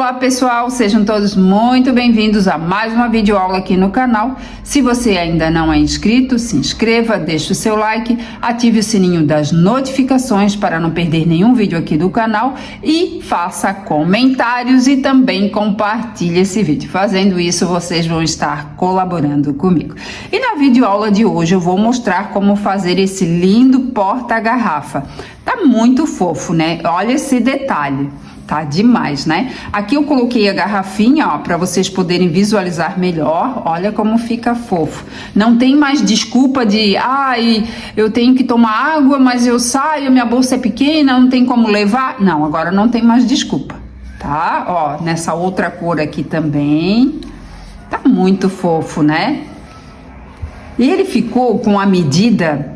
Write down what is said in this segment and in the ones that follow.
Olá pessoal, sejam todos muito bem-vindos a mais uma videoaula aqui no canal. Se você ainda não é inscrito, se inscreva, deixe o seu like, ative o sininho das notificações para não perder nenhum vídeo aqui do canal e faça comentários e também compartilhe esse vídeo. Fazendo isso, vocês vão estar colaborando comigo. E na videoaula de hoje eu vou mostrar como fazer esse lindo porta-garrafa. Tá muito fofo, né? Olha esse detalhe. Tá demais, né? Aqui eu coloquei a garrafinha, ó, para vocês poderem visualizar melhor. Olha como fica fofo. Não tem mais desculpa de, eu tenho que tomar água, mas eu saio, minha bolsa é pequena, não tem como levar. Não, agora não tem mais desculpa, tá? Ó, nessa outra cor aqui também. Tá muito fofo, né? E ele ficou com a medida,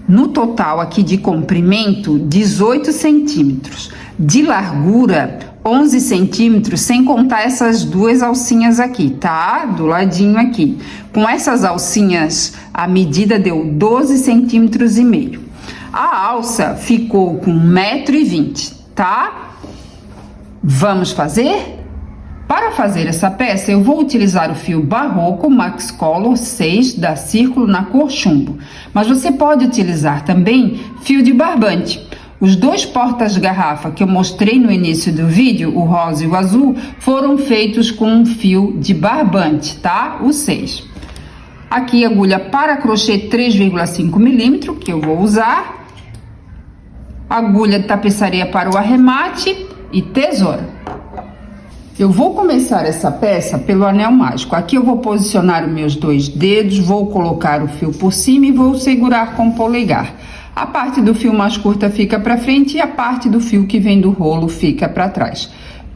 no total aqui de comprimento, 18 centímetros. De largura, 11 centímetros, sem contar essas duas alcinhas aqui, tá? Do ladinho aqui. Com essas alcinhas, a medida deu 12 centímetros e meio. A alça ficou com 1,20 m, tá? Vamos fazer? Para fazer essa peça, eu vou utilizar o fio Barroco Max Color 6 da Círculo na cor chumbo. Mas você pode utilizar também fio de barbante. Os dois portas-garrafa que eu mostrei no início do vídeo, o rosa e o azul, foram feitos com um fio de barbante, tá? O 6. Aqui agulha para crochê 3,5 milímetros, que eu vou usar. Agulha de tapeçaria para o arremate e tesoura. Eu vou começar essa peça pelo anel mágico. Aqui eu vou posicionar os meus dois dedos, vou colocar o fio por cima e vou segurar com o polegar. A parte do fio mais curta fica para frente e a parte do fio que vem do rolo fica para trás.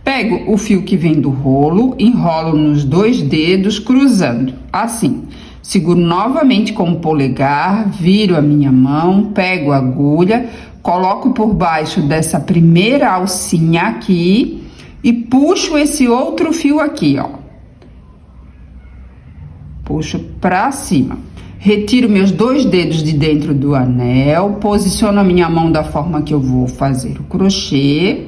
Pego o fio que vem do rolo, enrolo nos dois dedos, cruzando, assim. Seguro novamente com o polegar, viro a minha mão, pego a agulha, coloco por baixo dessa primeira alcinha aqui e puxo esse outro fio aqui, ó. Puxo para cima. Retiro meus dois dedos de dentro do anel, posiciono a minha mão da forma que eu vou fazer o crochê.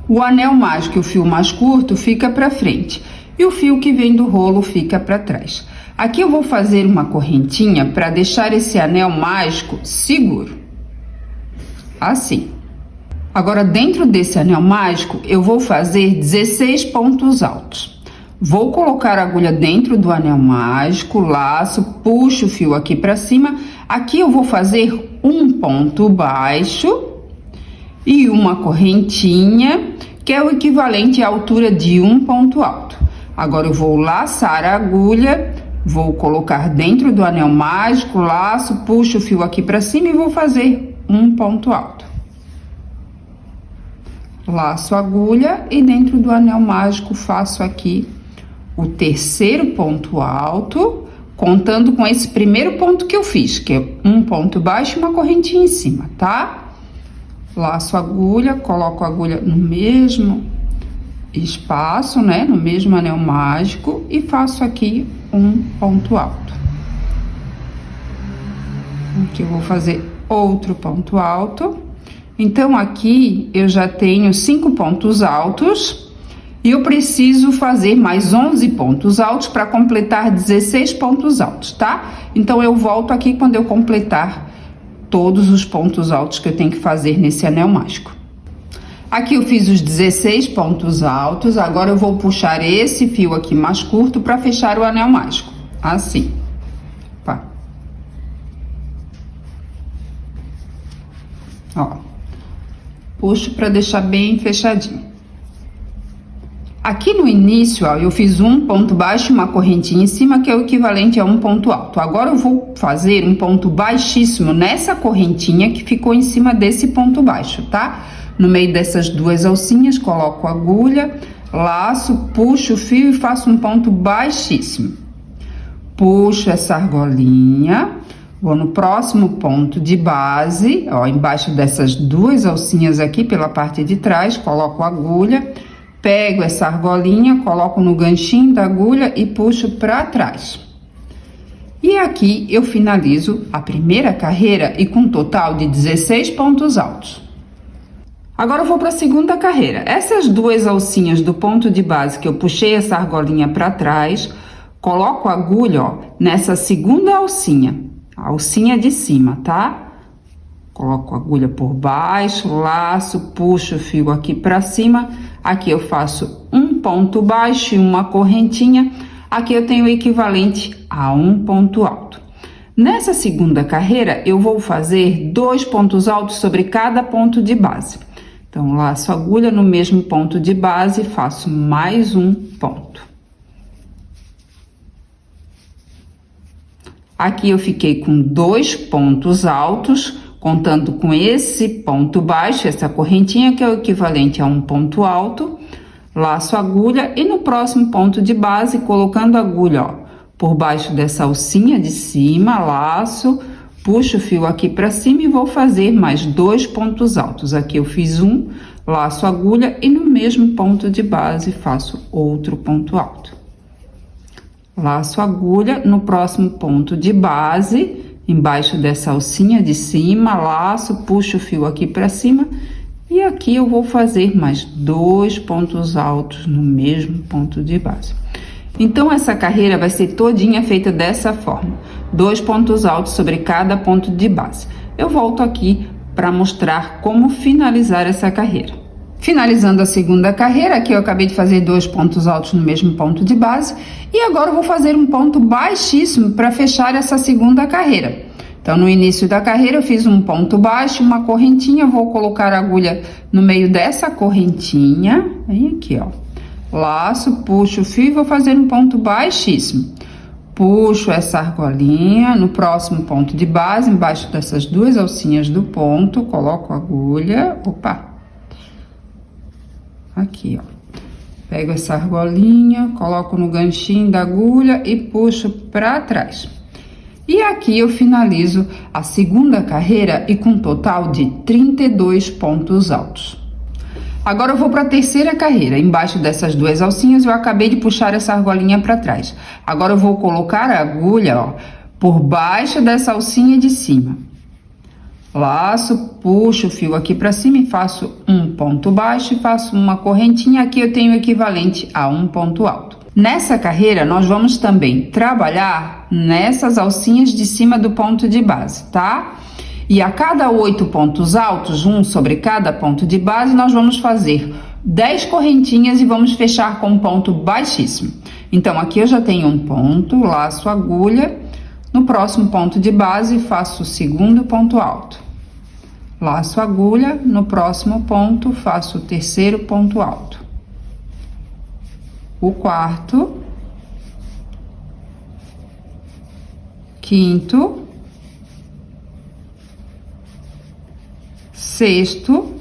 O anel mágico e o fio mais curto fica para frente e o fio que vem do rolo fica para trás. Aqui eu vou fazer uma correntinha para deixar esse anel mágico seguro, assim. Agora, dentro desse anel mágico, eu vou fazer 16 pontos altos. Vou colocar a agulha dentro do anel mágico, laço, puxo o fio aqui para cima. Aqui eu vou fazer um ponto baixo e uma correntinha, que é o equivalente à altura de um ponto alto. Agora eu vou laçar a agulha, vou colocar dentro do anel mágico, laço, puxo o fio aqui para cima e vou fazer um ponto alto. Laço a agulha e dentro do anel mágico faço aqui o terceiro ponto alto, contando com esse primeiro ponto que eu fiz, que é um ponto baixo e uma correntinha em cima, tá? Laço a agulha, coloco a agulha no mesmo espaço, né? No mesmo anel mágico e faço aqui um ponto alto. Aqui eu vou fazer outro ponto alto. Então, aqui eu já tenho 5 pontos altos. E eu preciso fazer mais 11 pontos altos para completar 16 pontos altos, tá? Então, eu volto aqui quando eu completar todos os pontos altos que eu tenho que fazer nesse anel mágico. Aqui eu fiz os 16 pontos altos, agora eu vou puxar esse fio aqui mais curto para fechar o anel mágico, assim. Pá. Ó. Puxo para deixar bem fechadinho. Aqui no início, ó, eu fiz um ponto baixo e uma correntinha em cima, que é o equivalente a um ponto alto. Agora eu vou fazer um ponto baixíssimo nessa correntinha que ficou em cima desse ponto baixo, tá? No meio dessas duas alcinhas, coloco a agulha, laço, puxo o fio e faço um ponto baixíssimo. Puxo essa argolinha, vou no próximo ponto de base, ó, embaixo dessas duas alcinhas aqui, pela parte de trás, coloco a agulha. Pego essa argolinha, coloco no ganchinho da agulha e puxo para trás. E aqui eu finalizo a primeira carreira e com um total de 16 pontos altos. Agora eu vou para a segunda carreira. Essas duas alcinhas do ponto de base que eu puxei essa argolinha para trás, coloco a agulha, ó, nessa segunda alcinha, a alcinha de cima, tá? Coloco a agulha por baixo, laço, puxo o fio aqui para cima. Aqui eu faço um ponto baixo e uma correntinha. Aqui eu tenho o equivalente a um ponto alto. Nessa segunda carreira, eu vou fazer 2 pontos altos sobre cada ponto de base. Então, laço a agulha no mesmo ponto de base, faço mais um ponto. Aqui eu fiquei com 2 pontos altos, contando com esse ponto baixo, essa correntinha que é o equivalente a um ponto alto. Laço a agulha e no próximo ponto de base, colocando a agulha, ó, por baixo dessa alcinha de cima, laço, puxo o fio aqui para cima e vou fazer mais 2 pontos altos. Aqui eu fiz um, laço a agulha e no mesmo ponto de base faço outro ponto alto. Laço a agulha no próximo ponto de base, embaixo dessa alcinha de cima, laço, puxo o fio aqui para cima e aqui eu vou fazer mais 2 pontos altos no mesmo ponto de base. Então, essa carreira vai ser todinha feita dessa forma, 2 pontos altos sobre cada ponto de base. Eu volto aqui para mostrar como finalizar essa carreira. Finalizando a segunda carreira, aqui eu acabei de fazer 2 pontos altos no mesmo ponto de base, e agora eu vou fazer um ponto baixíssimo para fechar essa segunda carreira. Então, no início da carreira eu fiz um ponto baixo, uma correntinha, vou colocar a agulha no meio dessa correntinha, bem aqui, ó. Laço, puxo o fio e vou fazer um ponto baixíssimo. Puxo essa argolinha no próximo ponto de base, embaixo dessas duas alcinhas do ponto, coloco a agulha, opa, aqui, ó. Pego essa argolinha, coloco no ganchinho da agulha e puxo para trás. E aqui eu finalizo a segunda carreira e com um total de 32 pontos altos. Agora eu vou para a terceira carreira. Embaixo dessas duas alcinhas eu acabei de puxar essa argolinha para trás. Agora eu vou colocar a agulha, ó, por baixo dessa alcinha de cima. Laço, puxo o fio aqui para cima e faço um ponto baixo e faço uma correntinha. Aqui eu tenho o equivalente a um ponto alto. Nessa carreira nós vamos também trabalhar nessas alcinhas de cima do ponto de base, tá? E a cada 8 pontos altos, um sobre cada ponto de base, nós vamos fazer 10 correntinhas e vamos fechar com um ponto baixíssimo. Então, aqui eu já tenho um ponto, laço a agulha, no próximo ponto de base faço o segundo ponto alto. Laço a agulha, no próximo ponto faço o terceiro ponto alto. O quarto, quinto, sexto,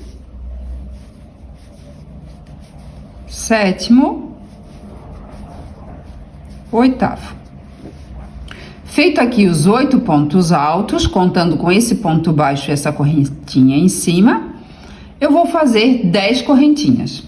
sétimo, oitavo. Feito aqui os 8 pontos altos, contando com esse ponto baixo e essa correntinha em cima, eu vou fazer 10 correntinhas.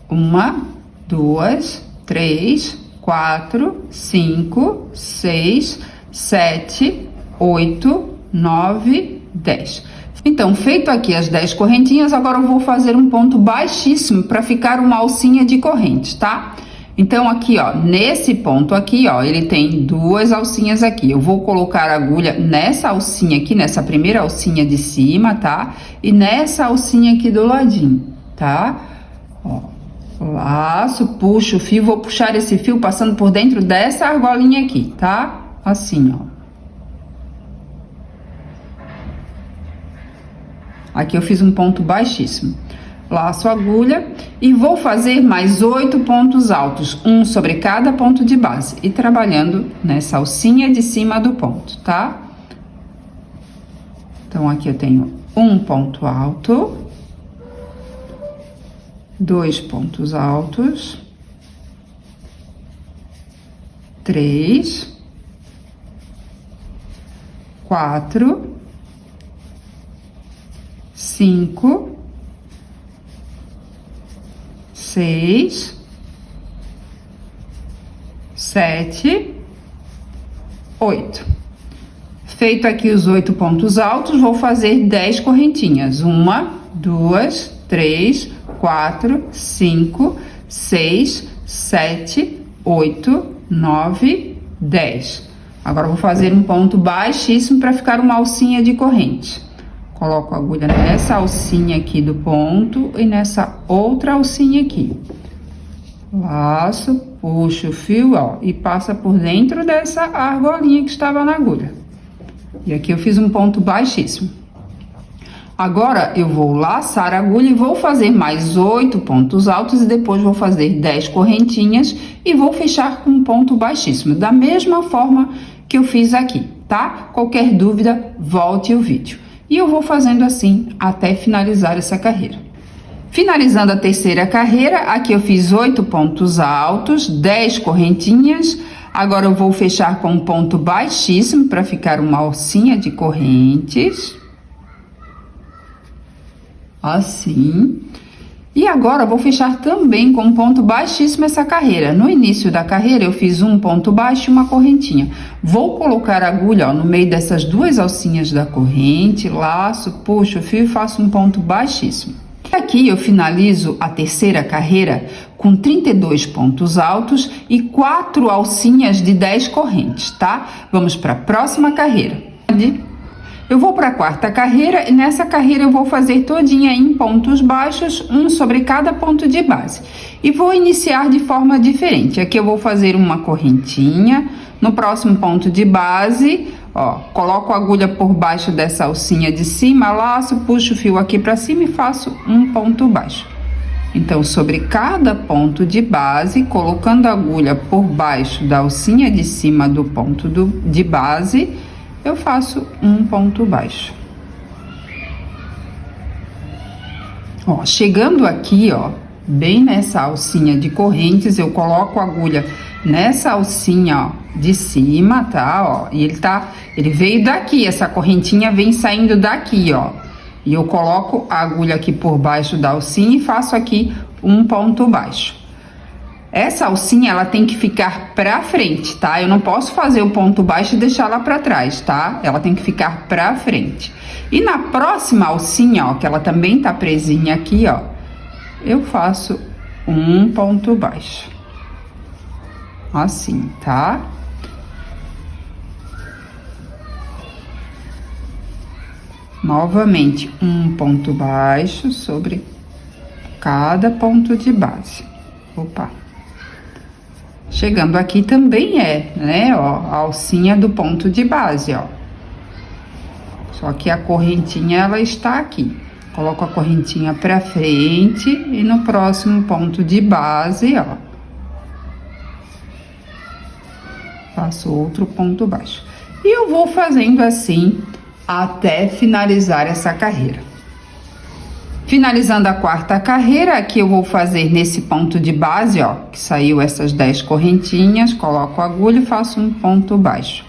1, 2, 3, 4, 5, 6, 7, 8, 9, 10. Então, feito aqui as 10 correntinhas, agora eu vou fazer um ponto baixíssimo para ficar uma alcinha de corrente, tá? Então, aqui, ó, nesse ponto aqui, ó, ele tem duas alcinhas aqui. Eu vou colocar a agulha nessa alcinha aqui, nessa primeira alcinha de cima, tá? E nessa alcinha aqui do ladinho, tá? Ó, laço, puxo o fio, vou puxar esse fio passando por dentro dessa argolinha aqui, tá? Assim, ó. Aqui eu fiz um ponto baixíssimo. Laço a agulha e vou fazer mais 8 pontos altos, um sobre cada ponto de base, e trabalhando nessa alcinha de cima do ponto, tá? Então, aqui eu tenho um ponto alto, 2 pontos altos, 3, 4, 5, 6, 7, 8. Feito aqui os 8 pontos altos, vou fazer 10 correntinhas. 1, 2, 3, 4, 5, 6, 7, 8, 9, 10. Agora, eu vou fazer um ponto baixíssimo para ficar uma alcinha de corrente. Coloco a agulha nessa alcinha aqui do ponto e nessa outra alcinha aqui. Laço, puxo o fio, ó, e passa por dentro dessa argolinha que estava na agulha. E aqui eu fiz um ponto baixíssimo. Agora, eu vou laçar a agulha e vou fazer mais 8 pontos altos e depois vou fazer 10 correntinhas e vou fechar com um ponto baixíssimo, da mesma forma que eu fiz aqui, tá? Qualquer dúvida, volte o vídeo. E eu vou fazendo assim até finalizar essa carreira. Finalizando a terceira carreira, aqui eu fiz 8 pontos altos, 10 correntinhas. Agora eu vou fechar com um ponto baixíssimo para ficar uma alcinha de correntes. Assim. E agora eu vou fechar também com um ponto baixíssimo essa carreira. No início da carreira eu fiz um ponto baixo e uma correntinha. Vou colocar a agulha, ó, no meio dessas duas alcinhas da corrente, laço, puxo o fio e faço um ponto baixíssimo. Aqui eu finalizo a terceira carreira com 32 pontos altos e 4 alcinhas de 10 correntes, tá? Vamos para a próxima carreira. Eu vou para a quarta carreira e nessa carreira eu vou fazer todinha em pontos baixos, um sobre cada ponto de base. E vou iniciar de forma diferente. Aqui eu vou fazer uma correntinha, no próximo ponto de base, ó, coloco a agulha por baixo dessa alcinha de cima, laço, puxo o fio aqui para cima e faço um ponto baixo. Então, sobre cada ponto de base, colocando a agulha por baixo da alcinha de cima do ponto de base, eu faço um ponto baixo. Ó, chegando aqui, ó, bem nessa alcinha de correntes, eu coloco a agulha nessa alcinha, ó, de cima, tá, ó, e ele veio daqui, essa correntinha vem saindo daqui, ó, e eu coloco a agulha aqui por baixo da alcinha e faço aqui um ponto baixo. Essa alcinha, ela tem que ficar pra frente, tá? Eu não posso fazer o ponto baixo e deixar ela pra trás, tá? Ela tem que ficar pra frente. E na próxima alcinha, ó, que ela também tá presinha aqui, ó, eu faço um ponto baixo. Assim, tá? Novamente, um ponto baixo sobre cada ponto de base. Opa! Chegando aqui também né, ó, a alcinha do ponto de base, ó. Só que a correntinha, ela está aqui. Coloco a correntinha pra frente e no próximo ponto de base, ó, faço outro ponto baixo. E eu vou fazendo assim até finalizar essa carreira. Finalizando a quarta carreira, aqui eu vou fazer nesse ponto de base, ó, que saiu essas 10 correntinhas, coloco a agulha e faço um ponto baixo.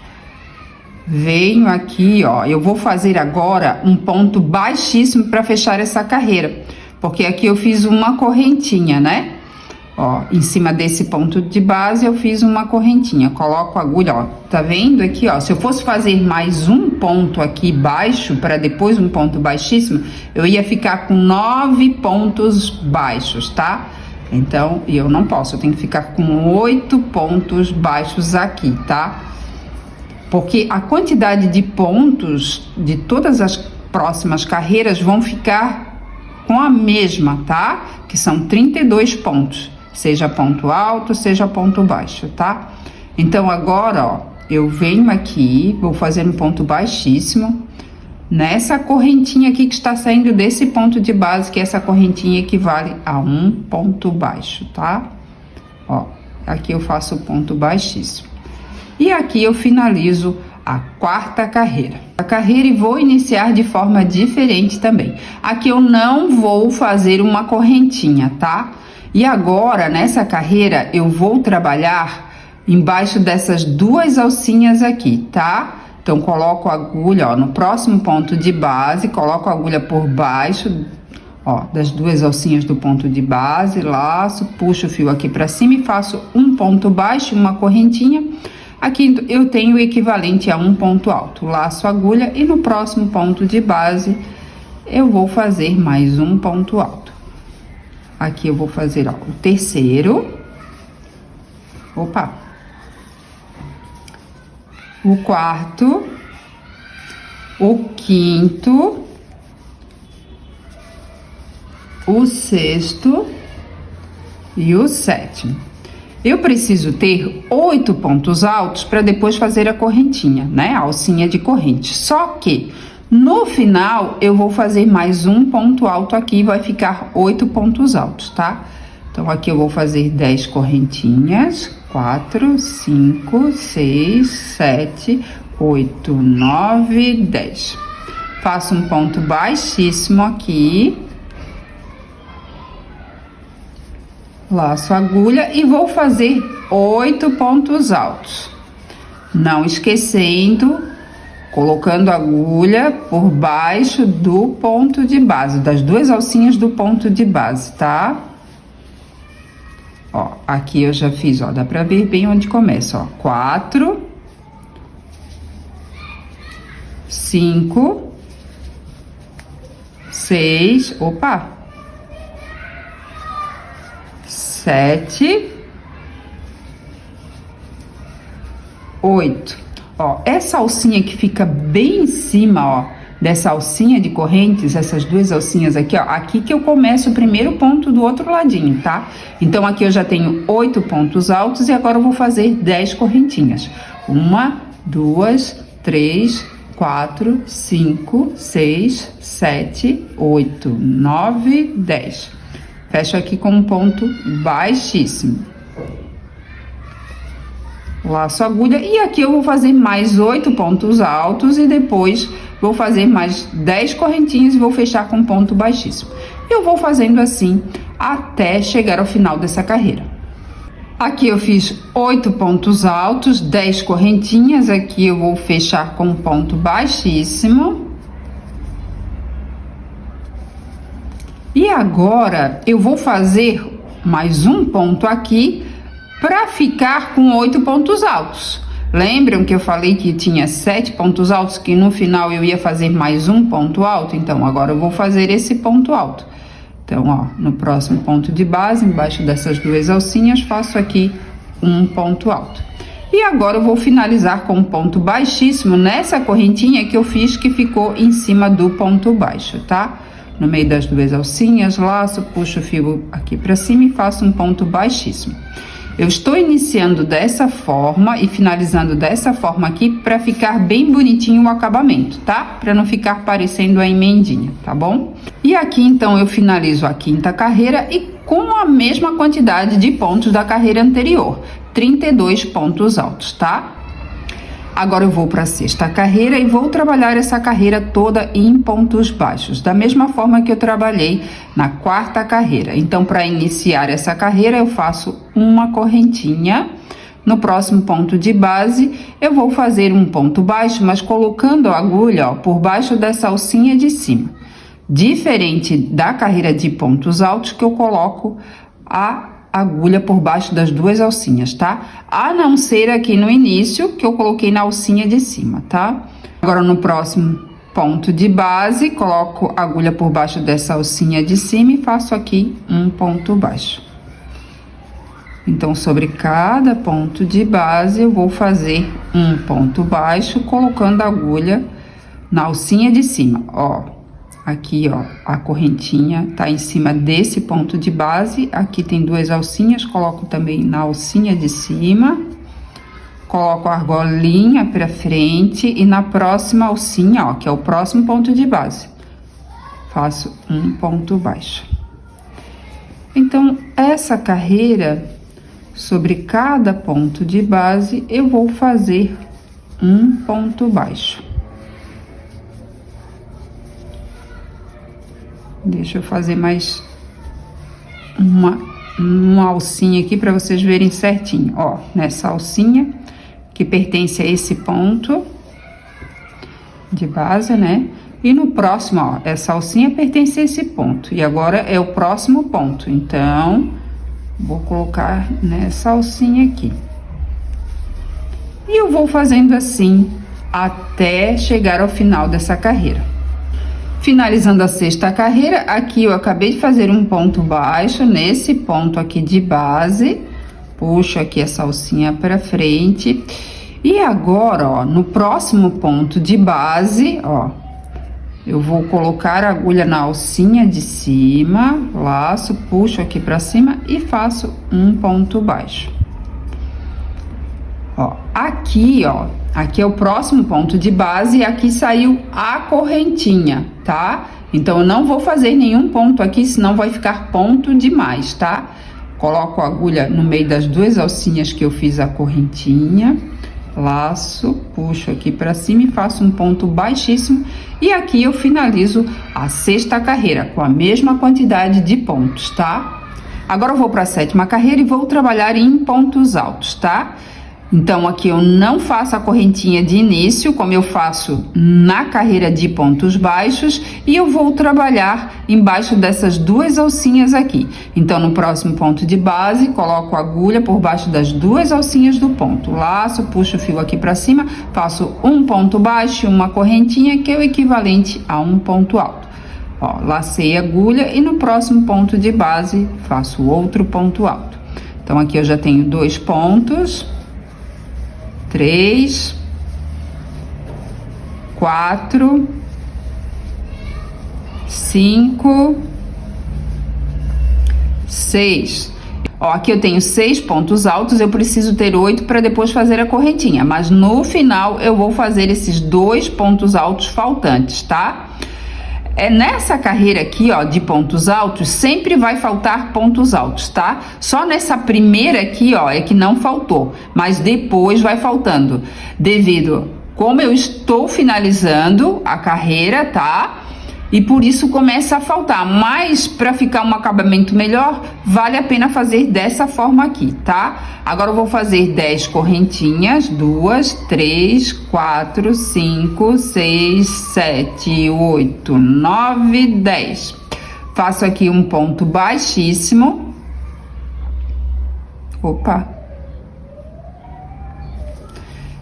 Venho aqui, ó, eu vou fazer agora um ponto baixíssimo para fechar essa carreira, porque aqui eu fiz uma correntinha, né? Ó, em cima desse ponto de base eu fiz uma correntinha, coloco a agulha, ó, tá vendo aqui, ó, se eu fosse fazer mais um ponto aqui baixo para depois um ponto baixíssimo, eu ia ficar com 9 pontos baixos, tá? Então, eu não posso, eu tenho que ficar com 8 pontos baixos aqui, tá? Porque a quantidade de pontos de todas as próximas carreiras vão ficar com a mesma, tá? Que são 32 pontos. Seja ponto alto, seja ponto baixo, tá? Então, agora, ó, eu venho aqui, vou fazer um ponto baixíssimo nessa correntinha aqui que está saindo desse ponto de base, que essa correntinha equivale a um ponto baixo, tá? Ó, aqui eu faço o ponto baixíssimo. E aqui eu finalizo a quarta carreira. A carreira e vou iniciar de forma diferente também. Aqui eu não vou fazer uma correntinha, tá? E agora, nessa carreira, eu vou trabalhar embaixo dessas duas alcinhas aqui, tá? Então, coloco a agulha, ó, no próximo ponto de base, coloco a agulha por baixo, ó, das duas alcinhas do ponto de base, laço, puxo o fio aqui pra cima e faço um ponto baixo, uma correntinha. Aqui eu tenho o equivalente a um ponto alto, laço a agulha e no próximo ponto de base eu vou fazer mais um ponto alto. Aqui eu vou fazer, ó, o terceiro. Opa! O quarto, o quinto, o sexto e o sétimo. Eu preciso ter 8 pontos altos para depois fazer a correntinha, né? A alcinha de corrente. Só que no final eu vou fazer mais um ponto alto aqui, vai ficar 8 pontos altos, tá? Então aqui eu vou fazer 10 correntinhas. 4, 5, 6, 7, 8, 9, 10. Faço um ponto baixíssimo aqui. Laço a agulha e vou fazer 8 pontos altos. Não esquecendo, colocando a agulha por baixo do ponto de base, das duas alcinhas do ponto de base, tá? Ó, aqui eu já fiz, ó, dá pra ver bem onde começa, ó. 4, 5, 6, opa, 7, 8. Ó, essa alcinha que fica bem em cima, ó, dessa alcinha de correntes, essas duas alcinhas aqui, ó, aqui que eu começo o primeiro ponto do outro ladinho, tá? Então, aqui eu já tenho 8 pontos altos e agora eu vou fazer 10 correntinhas. 1, 2, 3, 4, 5, 6, 7, 8, 9, 10. Fecho aqui com um ponto baixíssimo. Laço a agulha e aqui eu vou fazer mais 8 pontos altos e depois vou fazer mais 10 correntinhas e vou fechar com ponto baixíssimo. Eu vou fazendo assim até chegar ao final dessa carreira. Aqui eu fiz 8 pontos altos, 10 correntinhas, aqui eu vou fechar com ponto baixíssimo. E agora eu vou fazer mais um ponto aqui para ficar com 8 pontos altos. Lembram que eu falei que tinha 7 pontos altos, que no final eu ia fazer mais um ponto alto? Então, agora eu vou fazer esse ponto alto. Então, ó, no próximo ponto de base, embaixo dessas duas alcinhas, faço aqui um ponto alto. E agora eu vou finalizar com um ponto baixíssimo nessa correntinha que eu fiz, que ficou em cima do ponto baixo, tá? No meio das duas alcinhas, laço, puxo o fio aqui pra cima e faço um ponto baixíssimo. Eu estou iniciando dessa forma e finalizando dessa forma aqui para ficar bem bonitinho o acabamento, tá? Para não ficar parecendo a emendinha, tá bom? E aqui então eu finalizo a quinta carreira e com a mesma quantidade de pontos da carreira anterior, 32 pontos altos, tá? Agora eu vou para a sexta carreira e vou trabalhar essa carreira toda em pontos baixos, da mesma forma que eu trabalhei na quarta carreira. Então, para iniciar essa carreira, eu faço uma correntinha. No próximo ponto de base, eu vou fazer um ponto baixo, mas colocando a agulha, ó, por baixo dessa alcinha de cima. Diferente da carreira de pontos altos, que eu coloco a agulha por baixo das duas alcinhas, tá? A não ser aqui no início, que eu coloquei na alcinha de cima, tá? Agora, no próximo ponto de base, coloco a agulha por baixo dessa alcinha de cima e faço aqui um ponto baixo. Então, sobre cada ponto de base, eu vou fazer um ponto baixo, colocando a agulha na alcinha de cima, ó. Aqui, ó, a correntinha tá em cima desse ponto de base. Aqui tem duas alcinhas, coloco também na alcinha de cima. Coloco a argolinha pra frente e na próxima alcinha, ó, que é o próximo ponto de base, faço um ponto baixo. Então, essa carreira, sobre cada ponto de base, eu vou fazer um ponto baixo. Deixa eu fazer mais uma alcinha aqui para vocês verem certinho. Ó, nessa alcinha que pertence a esse ponto de base, né? E no próximo, ó, essa alcinha pertence a esse ponto. E agora é o próximo ponto. Então, vou colocar nessa alcinha aqui. E eu vou fazendo assim até chegar ao final dessa carreira. Finalizando a sexta carreira, aqui eu acabei de fazer um ponto baixo nesse ponto aqui de base, puxo aqui essa alcinha para frente, e agora, ó, no próximo ponto de base, ó, eu vou colocar a agulha na alcinha de cima, laço, puxo aqui para cima e faço um ponto baixo. Ó, aqui, ó, aqui é o próximo ponto de base e aqui saiu a correntinha, tá? Então, eu não vou fazer nenhum ponto aqui, senão vai ficar ponto demais, tá? Coloco a agulha no meio das duas alcinhas que eu fiz a correntinha, laço, puxo aqui para cima e faço um ponto baixíssimo. E aqui eu finalizo a sexta carreira com a mesma quantidade de pontos, tá? Agora eu vou para a sétima carreira e vou trabalhar em pontos altos, tá? Então, aqui eu não faço a correntinha de início, como eu faço na carreira de pontos baixos, e eu vou trabalhar embaixo dessas duas alcinhas aqui. Então, no próximo ponto de base, coloco a agulha por baixo das duas alcinhas do ponto, laço, puxo o fio aqui para cima, faço um ponto baixo, uma correntinha, que é o equivalente a um ponto alto. Ó, lacei a agulha e no próximo ponto de base, faço outro ponto alto. Então, aqui eu já tenho 2 pontos. 3, 4, 5, 6. Ó, aqui eu tenho 6 pontos altos, eu preciso ter 8 para depois fazer a correntinha, mas no final eu vou fazer esses 2 pontos altos faltantes, tá? É nessa carreira aqui, ó, de pontos altos, sempre vai faltar pontos altos, tá? Só nessa primeira aqui, ó, é que não faltou, mas depois vai faltando, devido como eu estou finalizando a carreira, tá? E por isso começa a faltar, mas para ficar um acabamento melhor, vale a pena fazer dessa forma aqui, tá? Agora eu vou fazer 10 correntinhas, 2, 3, 4, 5, 6, 7, 8, 9, 10. Faço aqui um ponto baixíssimo. Opa!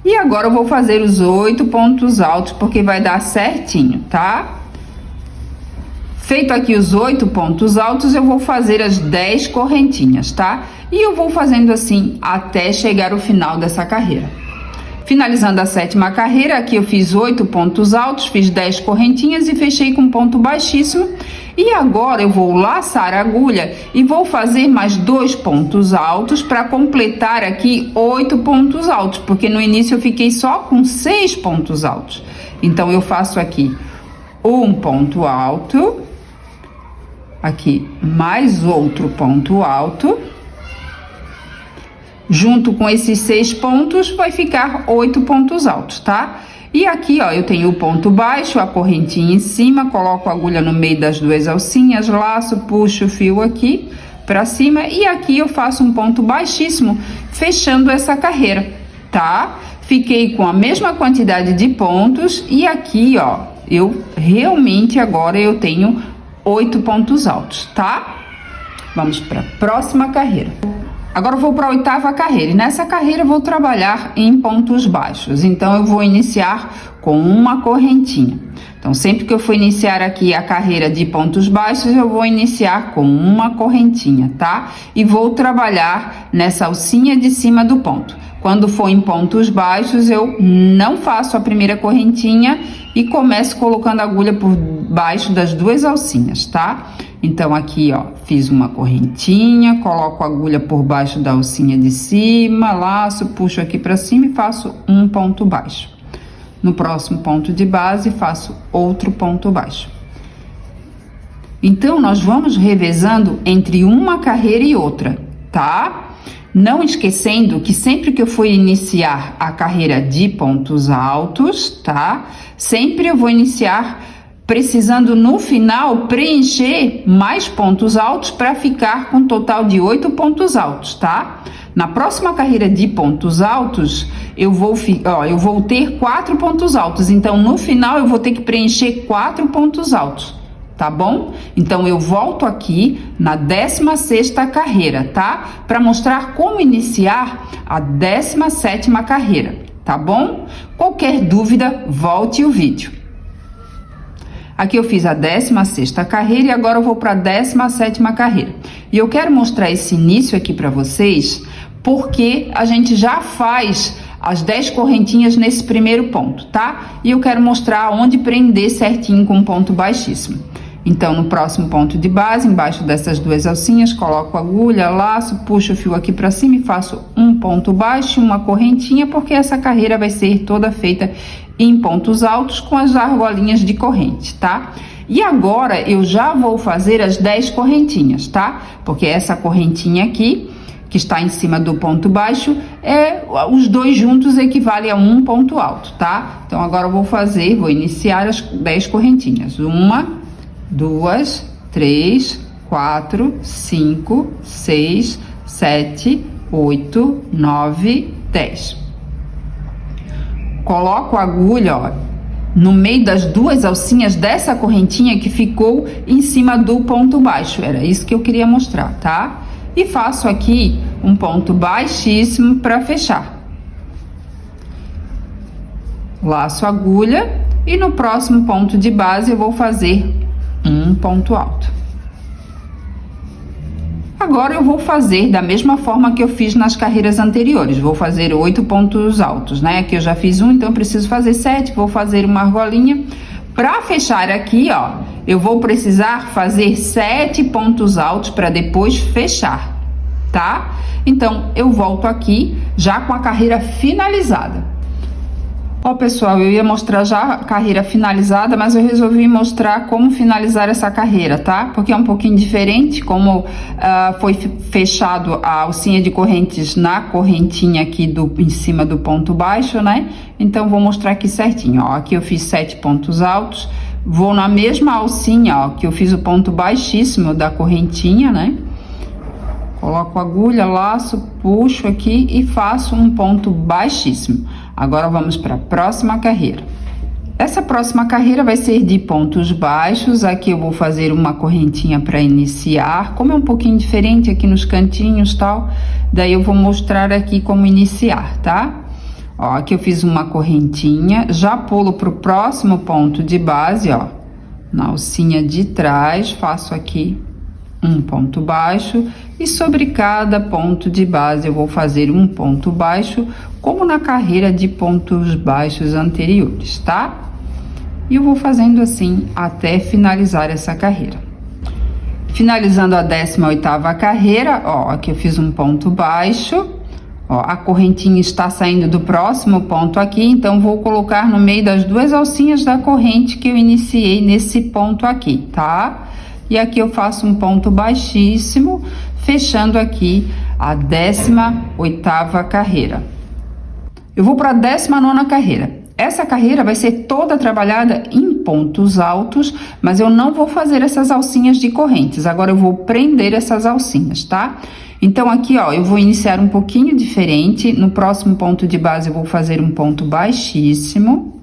E agora eu vou fazer os 8 pontos altos, porque vai dar certinho, tá? Feito aqui os 8 pontos altos, eu vou fazer as 10 correntinhas, tá? E eu vou fazendo assim até chegar ao final dessa carreira. Finalizando a sétima carreira, aqui eu fiz 8 pontos altos, fiz 10 correntinhas e fechei com um ponto baixíssimo. E agora eu vou laçar a agulha e vou fazer mais 2 pontos altos para completar aqui 8 pontos altos, porque no início eu fiquei só com 6 pontos altos. Então, eu faço aqui um ponto alto, aqui mais outro ponto alto, junto com esses 6 pontos vai ficar 8 pontos altos, tá? E aqui, ó, eu tenho o ponto baixo, a correntinha em cima, coloco a agulha no meio das duas alcinhas, laço, puxo o fio aqui pra cima e aqui eu faço um ponto baixíssimo, fechando essa carreira, tá? Fiquei com a mesma quantidade de pontos e aqui, ó, eu realmente agora eu tenho 8 pontos altos, tá? Vamos para a próxima carreira. Agora eu vou para a oitava carreira e nessa carreira eu vou trabalhar em pontos baixos. Então eu vou iniciar com uma correntinha. Então sempre que eu for iniciar aqui a carreira de pontos baixos, eu vou iniciar com uma correntinha, tá? E vou trabalhar nessa alcinha de cima do ponto. Quando for em pontos baixos, eu não faço a primeira correntinha e começo colocando a agulha por baixo das duas alcinhas, tá? Então, aqui, ó, fiz uma correntinha, coloco a agulha por baixo da alcinha de cima, laço, puxo aqui pra cima e faço um ponto baixo. No próximo ponto de base, faço outro ponto baixo. Então, nós vamos revezando entre uma carreira e outra, tá? Não esquecendo que sempre que eu for iniciar a carreira de pontos altos, tá? Sempre eu vou iniciar precisando no final preencher mais pontos altos para ficar com um total de 8 pontos altos, tá? Na próxima carreira de pontos altos, eu vou ter 4 pontos altos, então no final eu vou ter que preencher 4 pontos altos, tá bom? Então eu volto aqui na 16ª carreira, tá? Para mostrar como iniciar a 17ª carreira, tá bom? Qualquer dúvida, volte o vídeo. Aqui eu fiz a 16ª carreira e agora eu vou para a 17ª carreira. E eu quero mostrar esse início aqui para vocês, porque a gente já faz as 10 correntinhas nesse primeiro ponto, tá? E eu quero mostrar onde prender certinho com um ponto baixíssimo. Então, no próximo ponto de base, embaixo dessas duas alcinhas, coloco a agulha, laço, puxo o fio aqui para cima e faço um ponto baixo, uma correntinha, porque essa carreira vai ser toda feita em pontos altos com as argolinhas de corrente, tá? E agora eu já vou fazer as 10 correntinhas, tá? Porque essa correntinha aqui, que está em cima do ponto baixo, os dois juntos equivalem a um ponto alto, tá? Então, agora eu vou iniciar as 10 correntinhas. 1, 2, 3, 4, 5, 6, 7, 8, 9, 10. Coloco a agulha, ó, no meio das duas alcinhas dessa correntinha que ficou em cima do ponto baixo. Era isso que eu queria mostrar, tá? E faço aqui um ponto baixíssimo para fechar. Laço a agulha e no próximo ponto de base eu vou fazer um ponto alto. Agora eu vou fazer da mesma forma que eu fiz nas carreiras anteriores. Vou fazer 8 pontos altos, né? Aqui eu já fiz um, então eu preciso fazer 7. Vou fazer uma argolinha. Para fechar aqui, ó, eu vou precisar fazer 7 pontos altos para depois fechar, tá? Então, eu volto aqui já com a carreira finalizada. Ó, pessoal, eu ia mostrar já a carreira finalizada, mas eu resolvi mostrar como finalizar essa carreira, tá? Porque é um pouquinho diferente, como foi fechado a alcinha de correntes na correntinha aqui em cima do ponto baixo, né? Então, vou mostrar aqui certinho, ó. Aqui eu fiz 7 pontos altos, vou na mesma alcinha, ó, que eu fiz o ponto baixíssimo da correntinha, né? Coloco a agulha, laço, puxo aqui e faço um ponto baixíssimo. Agora vamos para a próxima carreira. Essa próxima carreira vai ser de pontos baixos. Aqui eu vou fazer uma correntinha para iniciar. Como é um pouquinho diferente aqui nos cantinhos, tal, daí eu vou mostrar aqui como iniciar, tá? Ó, aqui eu fiz uma correntinha, já pulo pro próximo ponto de base, ó, na alcinha de trás, faço aqui um ponto baixo e sobre cada ponto de base eu vou fazer um ponto baixo, como na carreira de pontos baixos anteriores, tá? E eu vou fazendo assim até finalizar essa carreira. Finalizando a 18ª carreira, ó, aqui eu fiz um ponto baixo, ó, a correntinha está saindo do próximo ponto aqui, então vou colocar no meio das duas alcinhas da corrente que eu iniciei nesse ponto aqui, tá? E aqui eu faço um ponto baixíssimo, fechando aqui a 18ª carreira. Eu vou para a 19ª carreira. Essa carreira vai ser toda trabalhada em pontos altos, mas eu não vou fazer essas alcinhas de correntes. Agora eu vou prender essas alcinhas, tá? Então aqui, ó, eu vou iniciar um pouquinho diferente. No próximo ponto de base eu vou fazer um ponto baixíssimo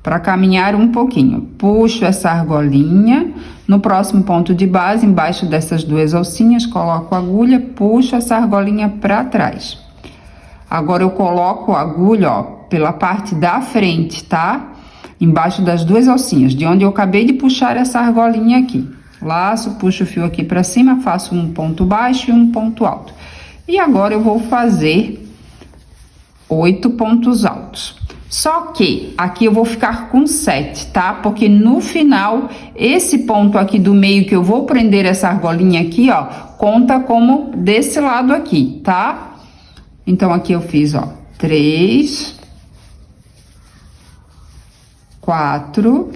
para caminhar um pouquinho. Puxo essa argolinha. No próximo ponto de base, embaixo dessas duas alcinhas, coloco a agulha, puxo essa argolinha para trás. Agora eu coloco a agulha, ó, pela parte da frente, tá? Embaixo das duas alcinhas, de onde eu acabei de puxar essa argolinha aqui. Laço, puxo o fio aqui para cima, faço um ponto baixo e um ponto alto. E agora eu vou fazer 8 pontos altos. Só que aqui eu vou ficar com 7, tá? Porque no final, esse ponto aqui do meio que eu vou prender essa argolinha aqui, ó, conta como desse lado aqui, tá? Então, aqui eu fiz, ó, 3, 4,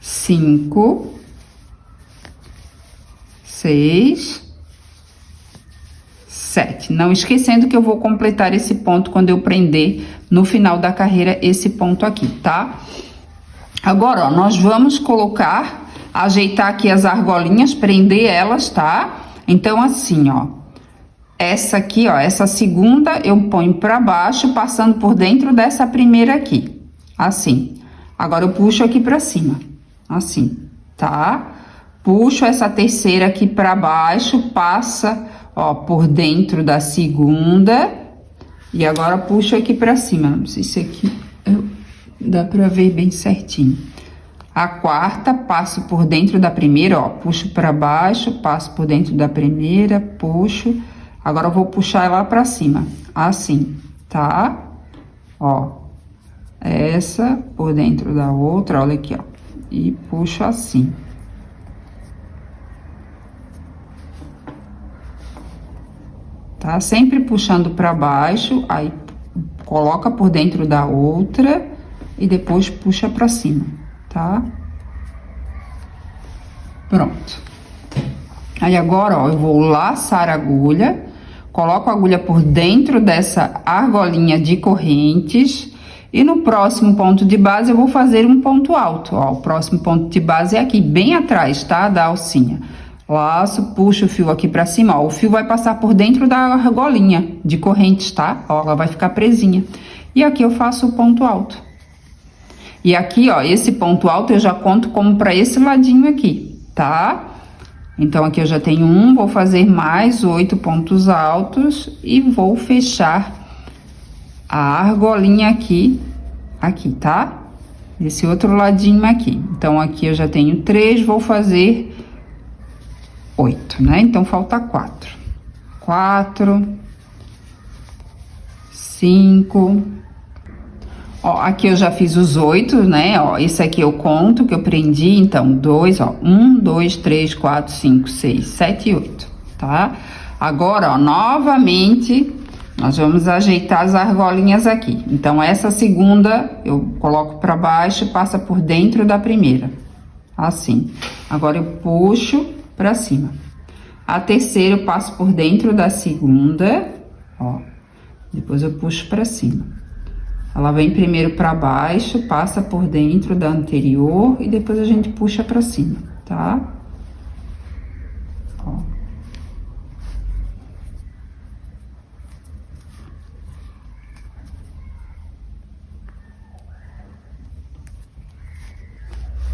5, 6, 7. Não esquecendo que eu vou completar esse ponto quando eu prender no final da carreira esse ponto aqui, tá? Agora, ó, nós vamos ajeitar aqui as argolinhas, prender elas, tá? Então, assim, ó, essa aqui, ó, essa segunda eu ponho pra baixo, passando por dentro dessa primeira aqui, assim. Agora, eu puxo aqui pra cima, assim, tá? Puxo essa terceira aqui pra baixo, passa, ó, por dentro da segunda. E agora, puxo aqui pra cima. Não sei se aqui dá pra ver bem certinho. A quarta, passo por dentro da primeira, ó, puxo para baixo, passo por dentro da primeira, puxo. Agora eu vou puxar ela para cima, assim, tá? Ó, essa por dentro da outra, olha aqui, ó, e puxo assim. Tá? Sempre puxando para baixo, aí coloca por dentro da outra e depois puxa para cima, tá? Pronto. Aí agora, ó, eu vou laçar a agulha, coloco a agulha por dentro dessa argolinha de correntes e no próximo ponto de base eu vou fazer um ponto alto, ó. O próximo ponto de base é aqui, bem atrás, tá? Da alcinha. Laço, puxo o fio aqui pra cima, ó. O fio vai passar por dentro da argolinha de correntes, tá? Ó, ela vai ficar presinha. E aqui eu faço o ponto alto. E aqui, ó, esse ponto alto eu já conto como pra esse ladinho aqui, tá? Então, aqui eu já tenho um, vou fazer mais 8 pontos altos e vou fechar a argolinha aqui, tá? Esse outro ladinho aqui. Então, aqui eu já tenho 3, vou fazer 8, né? Então, falta 4. 4, 5. Ó, aqui eu já fiz os 8, né? Ó, esse aqui eu conto que eu prendi, então, 2, ó. 1, 2, 3, 4, 5, 6, 7 e 8, tá? Agora, ó, novamente, nós vamos ajeitar as argolinhas aqui. Então, essa segunda eu coloco pra baixo e passa por dentro da primeira. Assim. Agora, eu puxo pra cima. A terceira eu passo por dentro da segunda, ó. Depois eu puxo pra cima. Ela vem primeiro pra baixo, passa por dentro da anterior e depois a gente puxa pra cima, tá? Ó.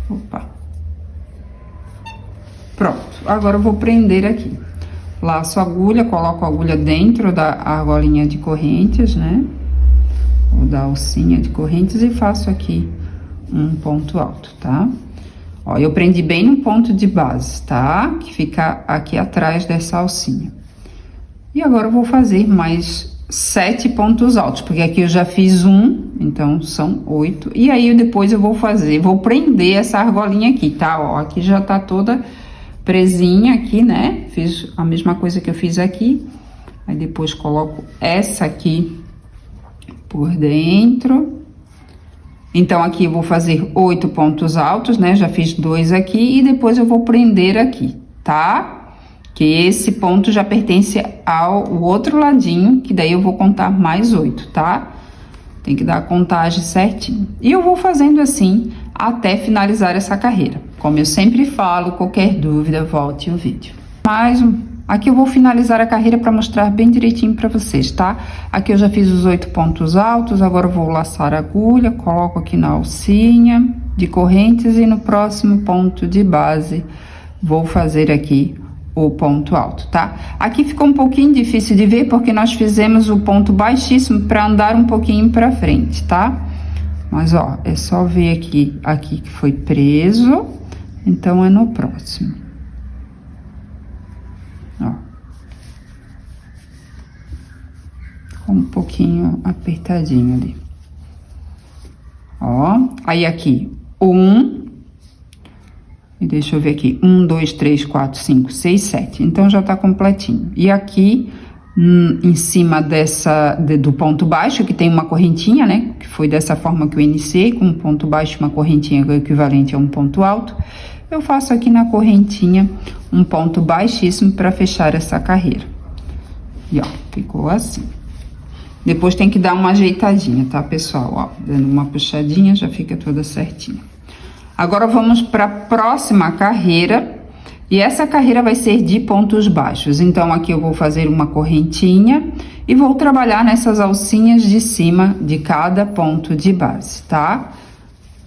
Opa. Pronto, agora eu vou prender aqui. Laço a agulha, coloco a agulha dentro da argolinha de correntes, né? Ou da alcinha de correntes e faço aqui um ponto alto, tá? Ó, eu prendi bem no ponto de base, tá? Que fica aqui atrás dessa alcinha. E agora eu vou fazer mais 7 pontos altos, porque aqui eu já fiz um, então são 8. E aí depois eu vou prender essa argolinha aqui, tá? Ó, aqui já tá toda presinha aqui, né? Fiz a mesma coisa que eu fiz aqui. Aí depois coloco essa aqui por dentro. Então, aqui eu vou fazer 8 pontos altos, né? Já fiz 2 aqui e depois eu vou prender aqui, tá? Que esse ponto já pertence ao outro ladinho, que daí eu vou contar mais 8, tá? Tem que dar a contagem certinho. E eu vou fazendo assim até finalizar essa carreira. Como eu sempre falo, qualquer dúvida, volte o vídeo. Aqui eu vou finalizar a carreira para mostrar bem direitinho para vocês, tá? Aqui eu já fiz os 8 pontos altos, agora eu vou laçar a agulha, coloco aqui na alcinha de correntes e no próximo ponto de base vou fazer aqui o ponto alto, tá? Aqui ficou um pouquinho difícil de ver porque nós fizemos o ponto baixíssimo para andar um pouquinho para frente, tá? Mas, ó, é só ver aqui que foi preso, então é no próximo. Ó. Ficou um pouquinho apertadinho ali. Ó, aí aqui, e deixa eu ver aqui, 1, 2, 3, 4, 5, 6, 7. Então, já tá completinho. E aqui, em cima do ponto baixo, que tem uma correntinha, né? Que foi dessa forma que eu iniciei, com um ponto baixo, uma correntinha equivalente a um ponto alto. Eu faço aqui na correntinha um ponto baixíssimo para fechar essa carreira. E, ó, ficou assim. Depois tem que dar uma ajeitadinha, tá, pessoal? Ó, dando uma puxadinha, já fica toda certinha. Agora, vamos para a próxima carreira. E essa carreira vai ser de pontos baixos. Então, aqui eu vou fazer uma correntinha e vou trabalhar nessas alcinhas de cima de cada ponto de base, tá?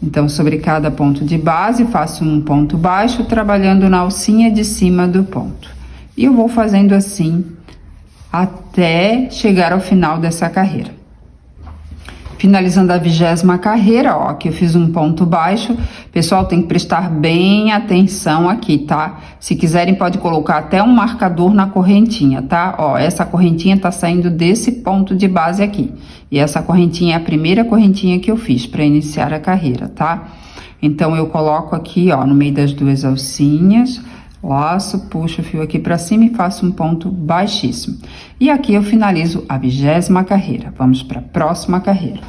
Então, sobre cada ponto de base, faço um ponto baixo, trabalhando na alcinha de cima do ponto. E eu vou fazendo assim até chegar ao final dessa carreira. Finalizando a 20ª carreira, ó, aqui eu fiz um ponto baixo. Pessoal, tem que prestar bem atenção aqui, tá? Se quiserem, pode colocar até um marcador na correntinha, tá? Ó, essa correntinha tá saindo desse ponto de base aqui. E essa correntinha é a primeira correntinha que eu fiz para iniciar a carreira, tá? Então, eu coloco aqui, ó, no meio das duas alcinhas, laço, puxo o fio aqui para cima e faço um ponto baixíssimo. E aqui eu finalizo a 20ª carreira. Vamos para a próxima carreira.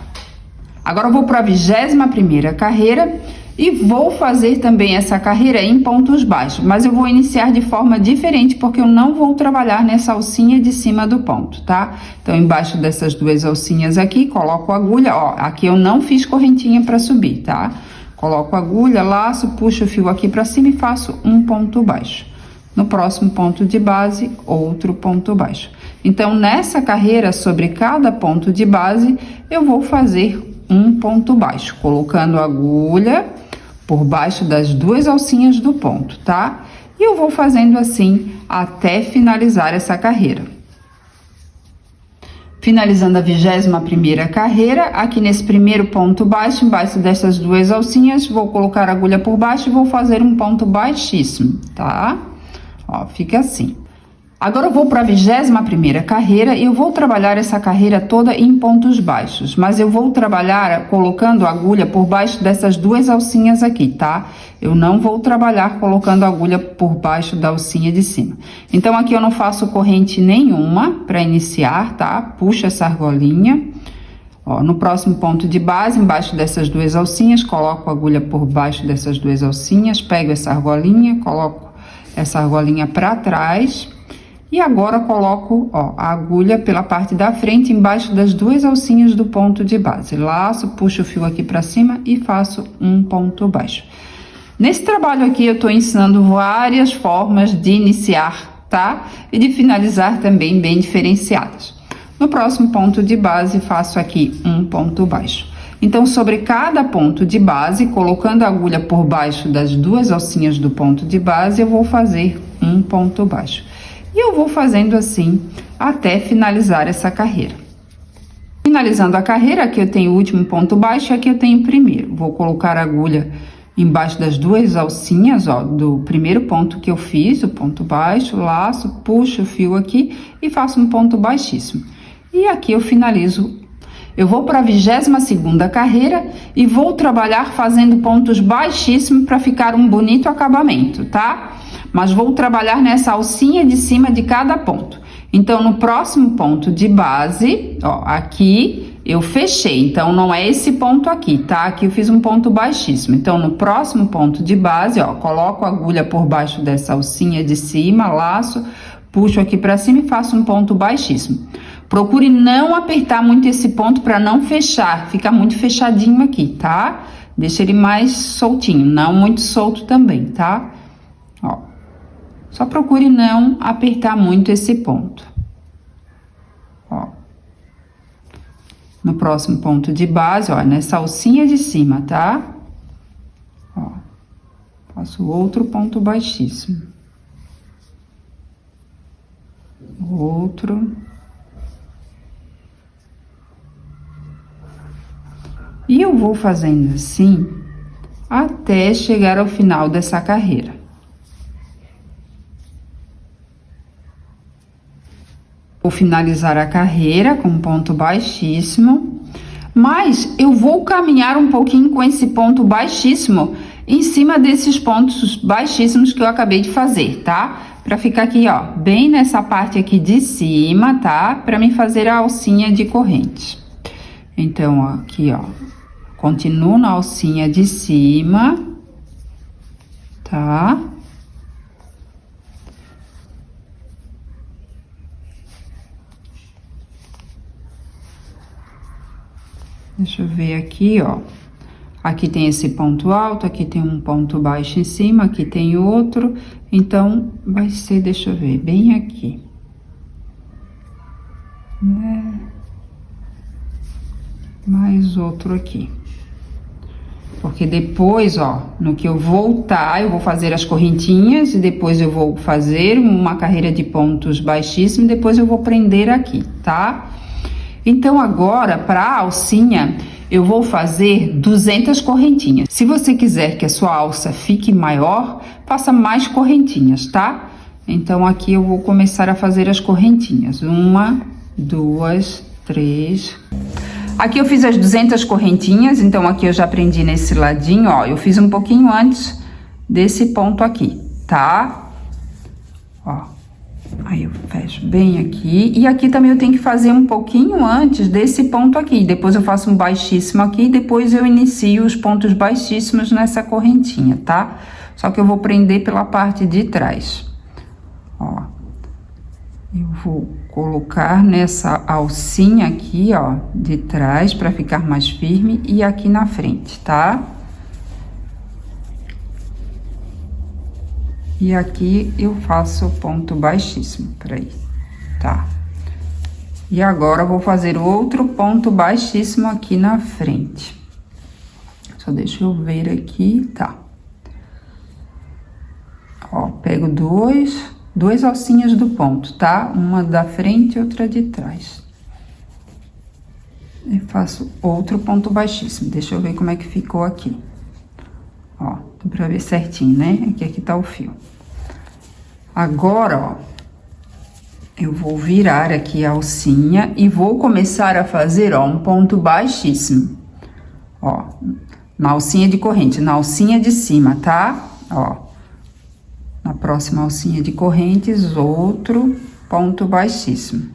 Agora eu vou para a 21ª carreira e vou fazer também essa carreira em pontos baixos, mas eu vou iniciar de forma diferente porque eu não vou trabalhar nessa alcinha de cima do ponto, tá? Então, embaixo dessas duas alcinhas aqui, coloco a agulha, ó, aqui eu não fiz correntinha para subir, tá? Coloco a agulha, laço, puxo o fio aqui para cima e faço um ponto baixo. No próximo ponto de base, outro ponto baixo. Então, nessa carreira, sobre cada ponto de base, eu vou fazer um ponto baixo, colocando a agulha por baixo das duas alcinhas do ponto, tá? E eu vou fazendo assim até finalizar essa carreira. Finalizando a 21ª carreira, aqui nesse primeiro ponto baixo, embaixo dessas duas alcinhas, vou colocar a agulha por baixo e vou fazer um ponto baixíssimo, tá? Ó, fica assim. Agora eu vou para a 21ª carreira e eu vou trabalhar essa carreira toda em pontos baixos, mas eu vou trabalhar colocando a agulha por baixo dessas duas alcinhas aqui, tá? Eu não vou trabalhar colocando a agulha por baixo da alcinha de cima. Então, aqui eu não faço corrente nenhuma para iniciar, tá? Puxo essa argolinha. Ó, no próximo ponto de base, embaixo dessas duas alcinhas, coloco a agulha por baixo dessas duas alcinhas, pego essa argolinha, coloco essa argolinha para trás. E agora coloco, ó, a agulha pela parte da frente, embaixo das duas alcinhas do ponto de base. Laço, puxo o fio aqui para cima e faço um ponto baixo. Nesse trabalho aqui eu tô ensinando várias formas de iniciar, tá? E de finalizar também bem diferenciadas. No próximo ponto de base, faço aqui um ponto baixo. Então, sobre cada ponto de base, colocando a agulha por baixo das duas alcinhas do ponto de base, eu vou fazer um ponto baixo. E eu vou fazendo assim até finalizar essa carreira. Finalizando a carreira, aqui eu tenho o último ponto baixo, aqui eu tenho o primeiro. Vou colocar a agulha embaixo das duas alcinhas, ó, do primeiro ponto que eu fiz, o ponto baixo, laço, puxo o fio aqui e faço um ponto baixíssimo. E aqui eu finalizo. Eu vou para a 22ª carreira e vou trabalhar fazendo pontos baixíssimos para ficar um bonito acabamento, tá? Mas vou trabalhar nessa alcinha de cima de cada ponto. Então, no próximo ponto de base, ó, aqui eu fechei, então não é esse ponto aqui, tá? Aqui eu fiz um ponto baixíssimo. Então, no próximo ponto de base, ó, coloco a agulha por baixo dessa alcinha de cima, laço, puxo aqui pra cima e faço um ponto baixíssimo. Procure não apertar muito esse ponto para não fechar, fica muito fechadinho aqui, tá? Deixa ele mais soltinho, não muito solto também, tá? Ó, só procure não apertar muito esse ponto. Ó. No próximo ponto de base, ó, nessa alcinha de cima, tá? Ó, faço outro ponto baixíssimo. Outro. E eu vou fazendo assim até chegar ao final dessa carreira. Vou finalizar a carreira com um ponto baixíssimo, mas eu vou caminhar um pouquinho com esse ponto baixíssimo em cima desses pontos baixíssimos que eu acabei de fazer, tá? Pra ficar aqui, ó, bem nessa parte aqui de cima, tá? Pra mim fazer a alcinha de corrente. Então, ó, aqui, ó, continuo na alcinha de cima, tá? Deixa eu ver aqui, ó. Aqui tem esse ponto alto, aqui tem um ponto baixo em cima, aqui tem outro. Então, vai ser, deixa eu ver, bem aqui. Mais outro aqui. Porque depois, ó, no que eu voltar, eu vou fazer as correntinhas e depois eu vou fazer uma carreira de pontos baixíssimos, depois eu vou prender aqui, tá? Então agora, para a alcinha, eu vou fazer 200 correntinhas. Se você quiser que a sua alça fique maior, faça mais correntinhas, tá? Então aqui eu vou começar a fazer as correntinhas. 1, 2, 3. Aqui eu fiz as 200 correntinhas, então aqui eu já prendi nesse ladinho, ó. Eu fiz um pouquinho antes desse ponto aqui, tá? Ó. Aí eu fecho bem aqui, e aqui também eu tenho que fazer um pouquinho antes desse ponto aqui, depois eu faço um baixíssimo aqui, e depois eu inicio os pontos baixíssimos nessa correntinha, tá? Só que eu vou prender pela parte de trás, ó. Eu vou colocar nessa alcinha aqui, ó, de trás, pra ficar mais firme, e aqui na frente, tá? E aqui eu faço o ponto baixíssimo, peraí, tá? E agora eu vou fazer outro ponto baixíssimo aqui na frente. Só deixa eu ver aqui, tá? Ó, pego duas alcinhas do ponto, tá? Uma da frente e outra de trás. E faço outro ponto baixíssimo. Deixa eu ver como é que ficou aqui. Ó, dá pra ver certinho, né? Aqui tá o fio. Agora, ó, eu vou virar aqui a alcinha e vou começar a fazer, ó, um ponto baixíssimo. Ó, na alcinha de corrente, na alcinha de cima, tá? Ó, na próxima alcinha de correntes, outro ponto baixíssimo.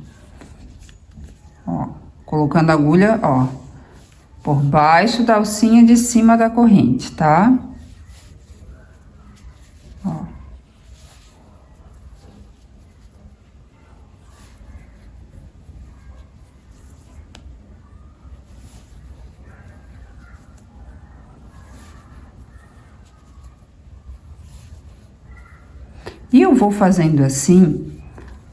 Ó, colocando a agulha, ó, por baixo da alcinha de cima da corrente, tá? Ó. E eu vou fazendo assim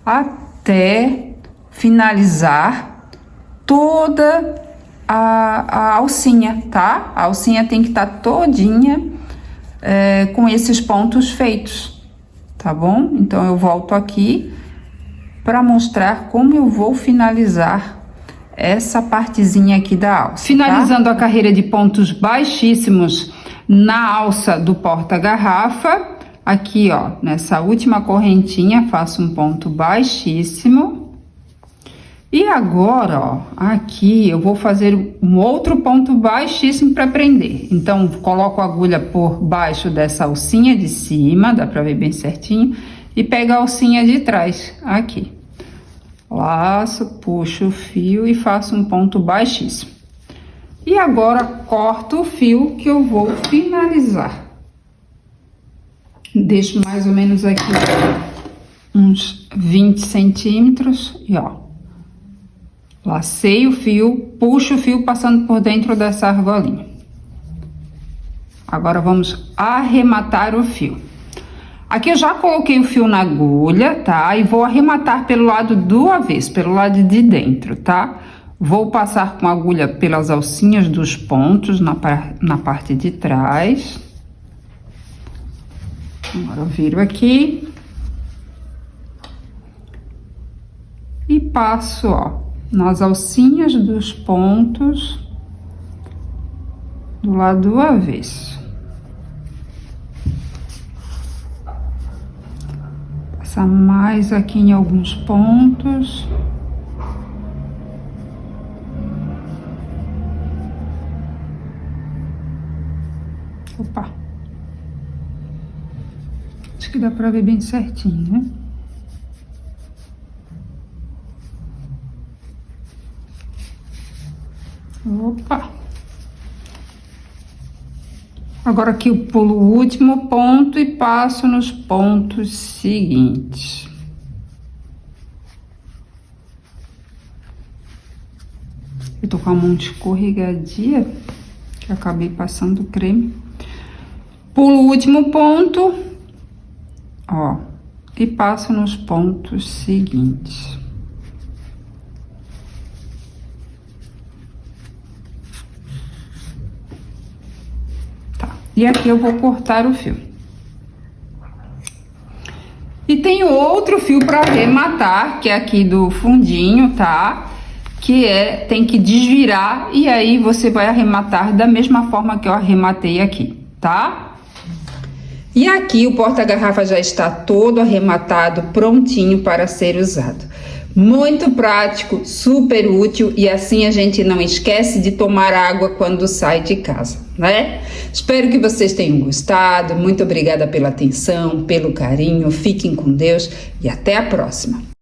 até finalizar toda a alcinha, tá? A alcinha tem que estar todinha com esses pontos feitos, tá bom? Então, eu volto aqui para mostrar como eu vou finalizar essa partezinha aqui da alça. Finalizando, tá? A carreira de pontos baixíssimos na alça do porta-garrafa. Aqui, ó, nessa última correntinha, faço um ponto baixíssimo. E agora, ó, aqui eu vou fazer um outro ponto baixíssimo para prender. Então, coloco a agulha por baixo dessa alcinha de cima, dá pra ver bem certinho, e pego a alcinha de trás, aqui. Laço, puxo o fio e faço um ponto baixíssimo. E agora, corto o fio que eu vou finalizar. Deixo mais ou menos aqui uns 20 centímetros e, ó, lacei o fio, puxo o fio passando por dentro dessa argolinha. Agora, vamos arrematar o fio. Aqui eu já coloquei o fio na agulha, tá? E vou arrematar pelo lado do avesso, pelo lado de dentro, tá? Vou passar com a agulha pelas alcinhas dos pontos na parte de trás. Agora eu viro aqui e passo, ó, nas alcinhas dos pontos do lado do avesso. Passar mais aqui em alguns pontos. Opa! Acho que dá pra ver bem certinho, né? Opa! Agora aqui eu pulo o último ponto e passo nos pontos seguintes. Eu tô com a mão escorregadia, que eu acabei passando creme. Pulo o último ponto, ó, e passo nos pontos seguintes. E aqui eu vou cortar o fio. E tem outro fio para arrematar, que é aqui do fundinho, tá? que tem que desvirar e aí você vai arrematar da mesma forma que eu arrematei aqui, tá? E aqui o porta-garrafa já está todo arrematado, prontinho para ser usado. Muito prático, super útil e assim a gente não esquece de tomar água quando sai de casa, né? Espero que vocês tenham gostado. Muito obrigada pela atenção, pelo carinho. Fiquem com Deus e até a próxima.